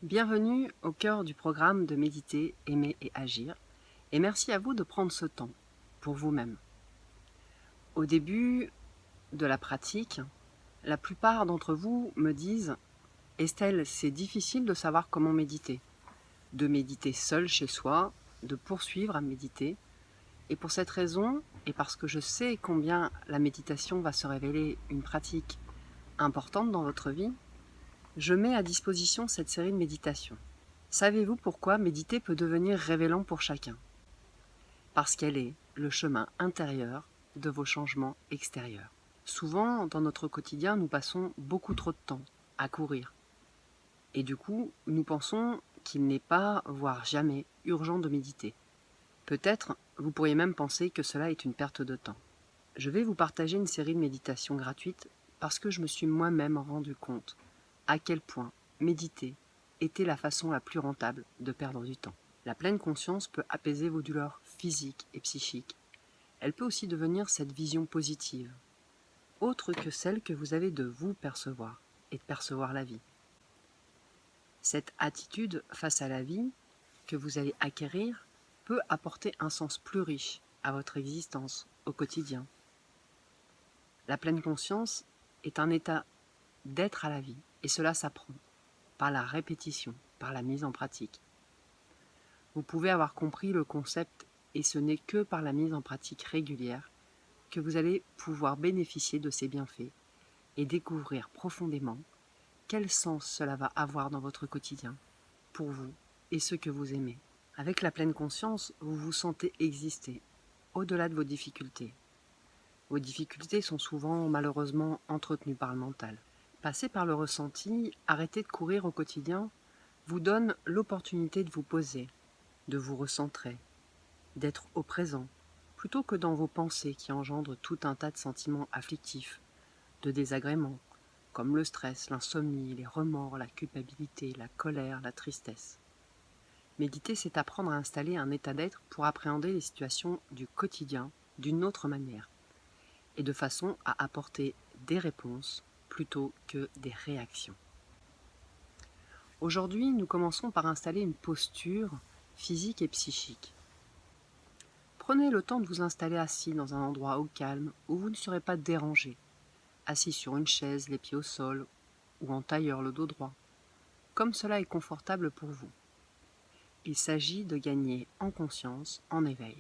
Bienvenue au cœur du programme de Méditer, aimer et agir, et merci à vous de prendre ce temps pour vous-même. Au début de la pratique, la plupart d'entre vous me disent « Estelle, c'est difficile de savoir comment méditer, de méditer seul chez soi, de poursuivre à méditer, et pour cette raison, et parce que je sais combien la méditation va se révéler une pratique importante dans votre vie, je mets à disposition cette série de méditations. Savez-vous pourquoi méditer peut devenir révélant pour chacun? Parce qu'elle est le chemin intérieur de vos changements extérieurs. Souvent, dans notre quotidien, nous passons beaucoup trop de temps à courir. Et du coup, nous pensons qu'il n'est pas, voire jamais, urgent de méditer. Peut-être, vous pourriez même penser que cela est une perte de temps. Je vais vous partager une série de méditations gratuites parce que je me suis moi-même rendu compte à quel point méditer était la façon la plus rentable de perdre du temps. La pleine conscience peut apaiser vos douleurs physiques et psychiques. Elle peut aussi devenir cette vision positive, autre que celle que vous avez de vous percevoir et de percevoir la vie. Cette attitude face à la vie que vous allez acquérir peut apporter un sens plus riche à votre existence au quotidien. La pleine conscience est un état d'être à la vie, et cela s'apprend par la répétition, par la mise en pratique. Vous pouvez avoir compris le concept et ce n'est que par la mise en pratique régulière que vous allez pouvoir bénéficier de ces bienfaits et découvrir profondément quel sens cela va avoir dans votre quotidien, pour vous et ceux que vous aimez. Avec la pleine conscience, vous vous sentez exister, au-delà de vos difficultés. Vos difficultés sont souvent malheureusement entretenues par le mental. Passer par le ressenti, arrêter de courir au quotidien, vous donne l'opportunité de vous poser, de vous recentrer, d'être au présent, plutôt que dans vos pensées qui engendrent tout un tas de sentiments afflictifs, de désagréments, comme le stress, l'insomnie, les remords, la culpabilité, la colère, la tristesse. Méditer, c'est apprendre à installer un état d'être pour appréhender les situations du quotidien d'une autre manière, et de façon à apporter des réponses plutôt que des réactions. Aujourd'hui, nous commençons par installer une posture physique et psychique. Prenez le temps de vous installer assis dans un endroit au calme où vous ne serez pas dérangé, assis sur une chaise, les pieds au sol, ou en tailleur, le dos droit, comme cela est confortable pour vous. Il s'agit de gagner en conscience, en éveil.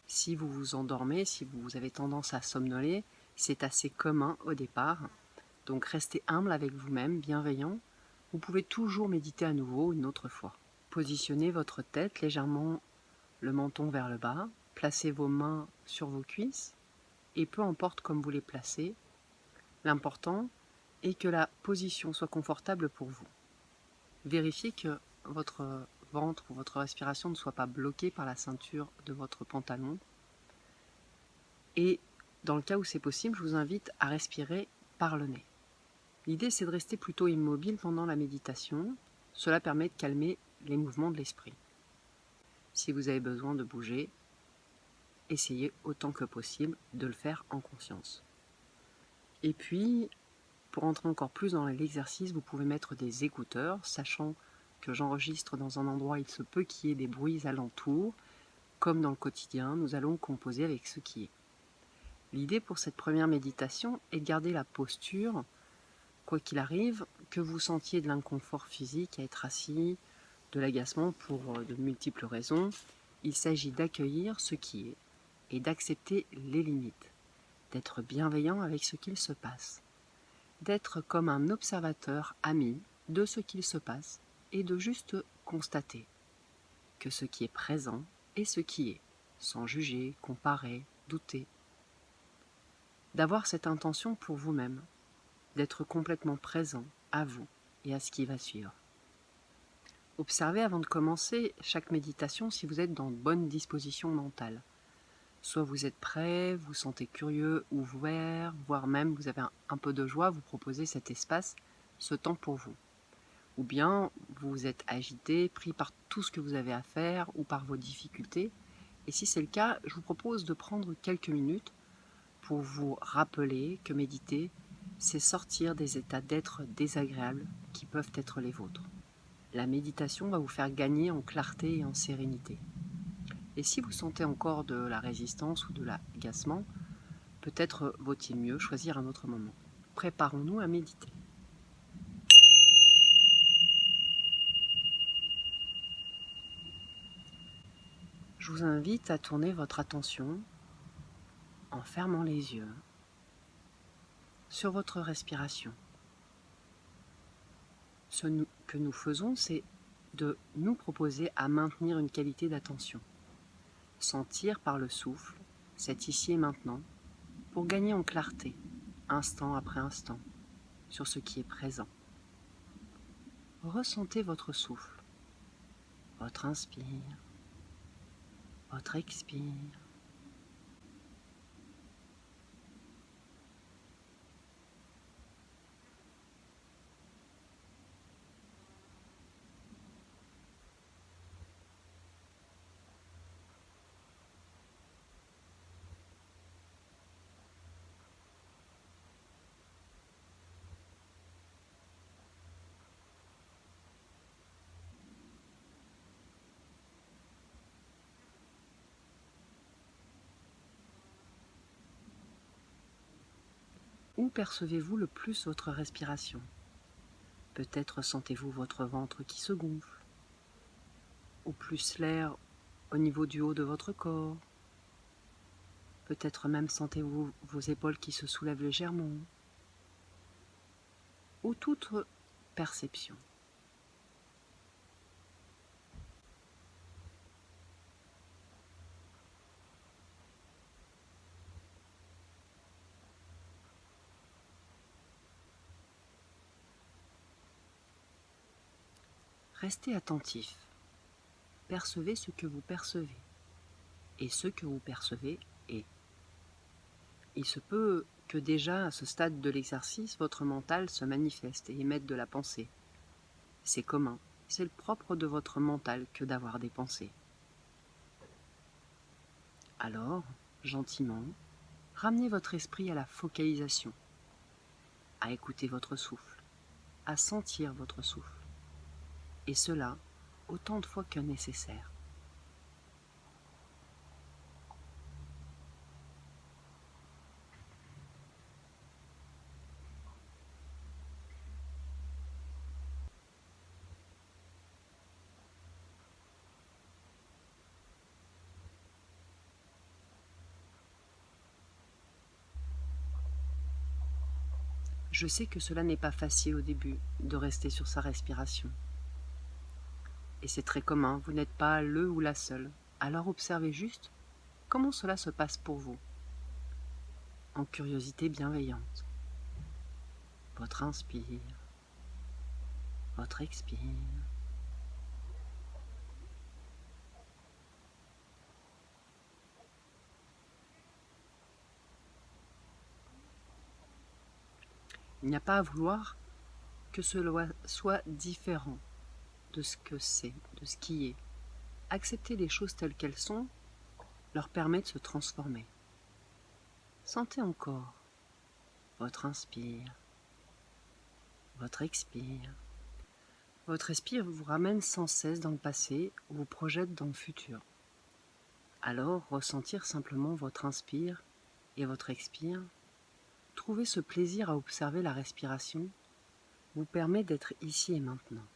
Si vous vous endormez, si vous avez tendance à somnoler, c'est assez commun au départ, donc restez humble avec vous-même, bienveillant. Vous pouvez toujours méditer à nouveau une autre fois. Positionnez votre tête légèrement, le menton vers le bas, placez vos mains sur vos cuisses, et peu importe comme vous les placez, l'important est que la position soit confortable pour vous. Vérifiez que votre ventre ou votre respiration ne soit pas bloquée par la ceinture de votre pantalon. Et dans le cas où c'est possible, je vous invite à respirer par le nez. L'idée, c'est de rester plutôt immobile pendant la méditation. Cela permet de calmer les mouvements de l'esprit. Si vous avez besoin de bouger, essayez autant que possible de le faire en conscience. Et puis, pour entrer encore plus dans l'exercice, vous pouvez mettre des écouteurs, sachant que j'enregistre dans un endroit, il se peut qu'il y ait des bruits alentours. Comme dans le quotidien, nous allons composer avec ce qui est. L'idée pour cette première méditation est de garder la posture, quoi qu'il arrive, que vous sentiez de l'inconfort physique à être assis, de l'agacement pour de multiples raisons. Il s'agit d'accueillir ce qui est et d'accepter les limites, d'être bienveillant avec ce qu'il se passe, d'être comme un observateur ami de ce qu'il se passe et de juste constater que ce qui est présent est ce qui est, sans juger, comparer, douter. D'avoir cette intention pour vous-même, d'être complètement présent à vous et à ce qui va suivre. Observez avant de commencer chaque méditation si vous êtes dans de bonnes dispositions mentales. Soit vous êtes prêt, vous sentez curieux, ouvert, voire même vous avez un peu de joie, vous proposez cet espace, ce temps pour vous. Ou bien vous êtes agité, pris par tout ce que vous avez à faire ou par vos difficultés. Et si c'est le cas, je vous propose de prendre quelques minutes pour vous rappeler que méditer, c'est sortir des états d'être désagréables qui peuvent être les vôtres. La méditation va vous faire gagner en clarté et en sérénité. Et si vous sentez encore de la résistance ou de l'agacement, peut-être vaut-il mieux choisir un autre moment. Préparons-nous à méditer. Je vous invite à tourner votre attention, en fermant les yeux, sur votre respiration. Ce que nous faisons, c'est de nous proposer à maintenir une qualité d'attention. Sentir par le souffle, c'est ici et maintenant, pour gagner en clarté, instant après instant, sur ce qui est présent. Ressentez votre souffle, votre inspire, votre expire. Où percevez-vous le plus votre respiration? Peut-être sentez-vous votre ventre qui se gonfle, ou plus l'air au niveau du haut de votre corps. Peut-être même sentez-vous vos épaules qui se soulèvent légèrement, ou toute perception. Restez attentif. Percevez ce que vous percevez. Et ce que vous percevez est. Il se peut que déjà à ce stade de l'exercice, votre mental se manifeste et émette de la pensée. C'est commun, c'est le propre de votre mental que d'avoir des pensées. Alors, gentiment, ramenez votre esprit à la focalisation, à écouter votre souffle, à sentir votre souffle, et cela autant de fois que nécessaire. Je sais que cela n'est pas facile au début de rester sur sa respiration. Et c'est très commun, vous n'êtes pas le ou la seule. Alors observez juste comment cela se passe pour vous, en curiosité bienveillante. Votre inspire, votre expire. Il n'y a pas à vouloir que cela soit différent de ce que c'est, de ce qui est. Accepter les choses telles qu'elles sont leur permet de se transformer. Sentez encore votre inspire, votre expire. Votre expire vous ramène sans cesse dans le passé ou vous projette dans le futur. Alors, ressentir simplement votre inspire et votre expire, trouver ce plaisir à observer la respiration, vous permet d'être ici et maintenant.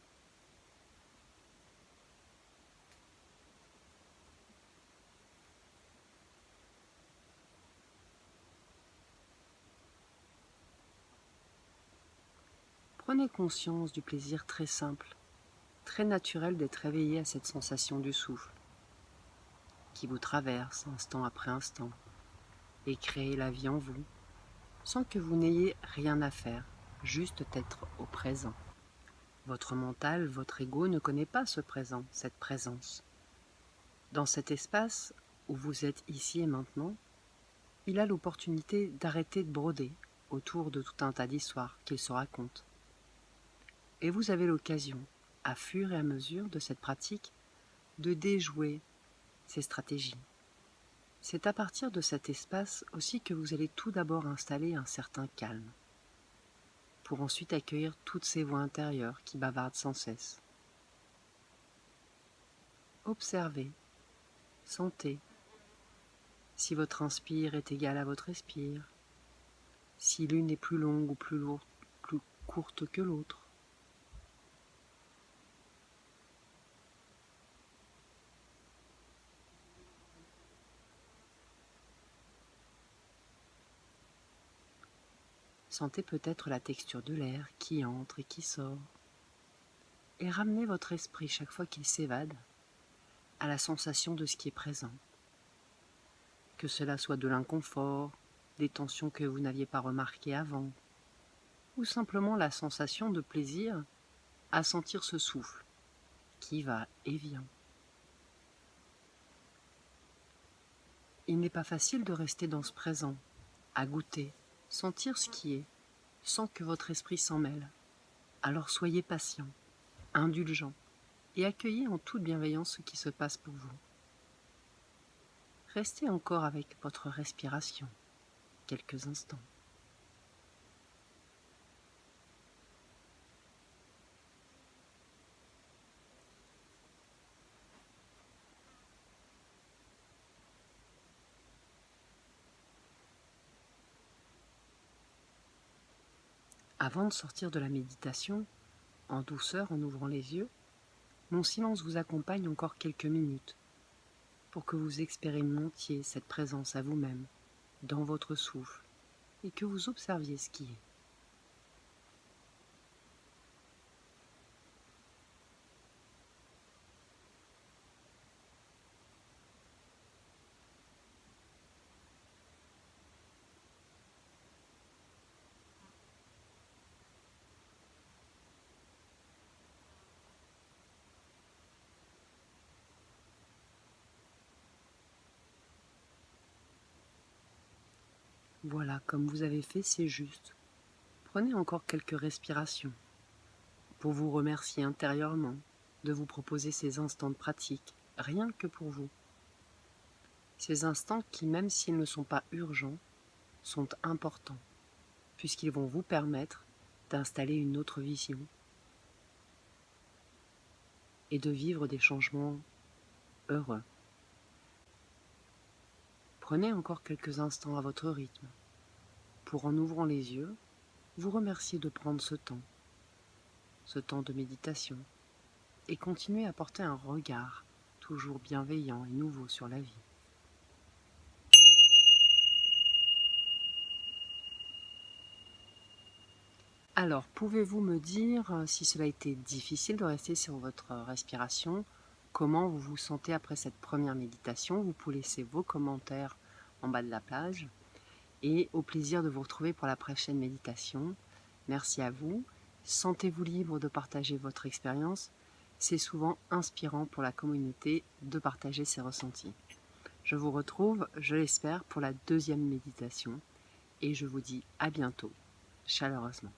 Prenez conscience du plaisir très simple, très naturel d'être réveillé à cette sensation du souffle, qui vous traverse instant après instant, et crée la vie en vous, sans que vous n'ayez rien à faire, juste être au présent. Votre mental, votre ego ne connaît pas ce présent, cette présence. Dans cet espace où vous êtes ici et maintenant, il a l'opportunité d'arrêter de broder autour de tout un tas d'histoires qu'il se raconte. Et vous avez l'occasion, à fur et à mesure de cette pratique, de déjouer ces stratégies. C'est à partir de cet espace aussi que vous allez tout d'abord installer un certain calme, pour ensuite accueillir toutes ces voix intérieures qui bavardent sans cesse. Observez, sentez. Si votre inspire est égal à votre expire, si l'une est plus longue ou plus lourde, plus courte que l'autre. Sentez peut-être la texture de l'air qui entre et qui sort. Et ramenez votre esprit chaque fois qu'il s'évade à la sensation de ce qui est présent. Que cela soit de l'inconfort, des tensions que vous n'aviez pas remarquées avant, ou simplement la sensation de plaisir à sentir ce souffle qui va et vient. Il n'est pas facile de rester dans ce présent, à goûter, sentir ce qui est, sans que votre esprit s'en mêle. Alors soyez patient, indulgent, et accueillez en toute bienveillance ce qui se passe pour vous. Restez encore avec votre respiration quelques instants. Avant de sortir de la méditation, en douceur, en ouvrant les yeux, mon silence vous accompagne encore quelques minutes pour que vous expérimentiez cette présence à vous-même, dans votre souffle, et que vous observiez ce qui est. Voilà, comme vous avez fait, c'est juste. Prenez encore quelques respirations pour vous remercier intérieurement de vous proposer ces instants de pratique, rien que pour vous. Ces instants qui, même s'ils ne sont pas urgents, sont importants, puisqu'ils vont vous permettre d'installer une autre vision et de vivre des changements heureux. Prenez encore quelques instants à votre rythme, pour en ouvrant les yeux, vous remercier de prendre ce temps de méditation, et continuer à porter un regard toujours bienveillant et nouveau sur la vie. Alors, pouvez-vous me dire si cela a été difficile de rester sur votre respiration? Comment vous vous sentez après cette première méditation? Vous pouvez laisser vos commentaires en bas de la page. Et au plaisir de vous retrouver pour la prochaine méditation. Merci à vous. Sentez-vous libre de partager votre expérience. C'est souvent inspirant pour la communauté de partager ses ressentis. Je vous retrouve, je l'espère, pour la deuxième méditation. Et je vous dis à bientôt, chaleureusement.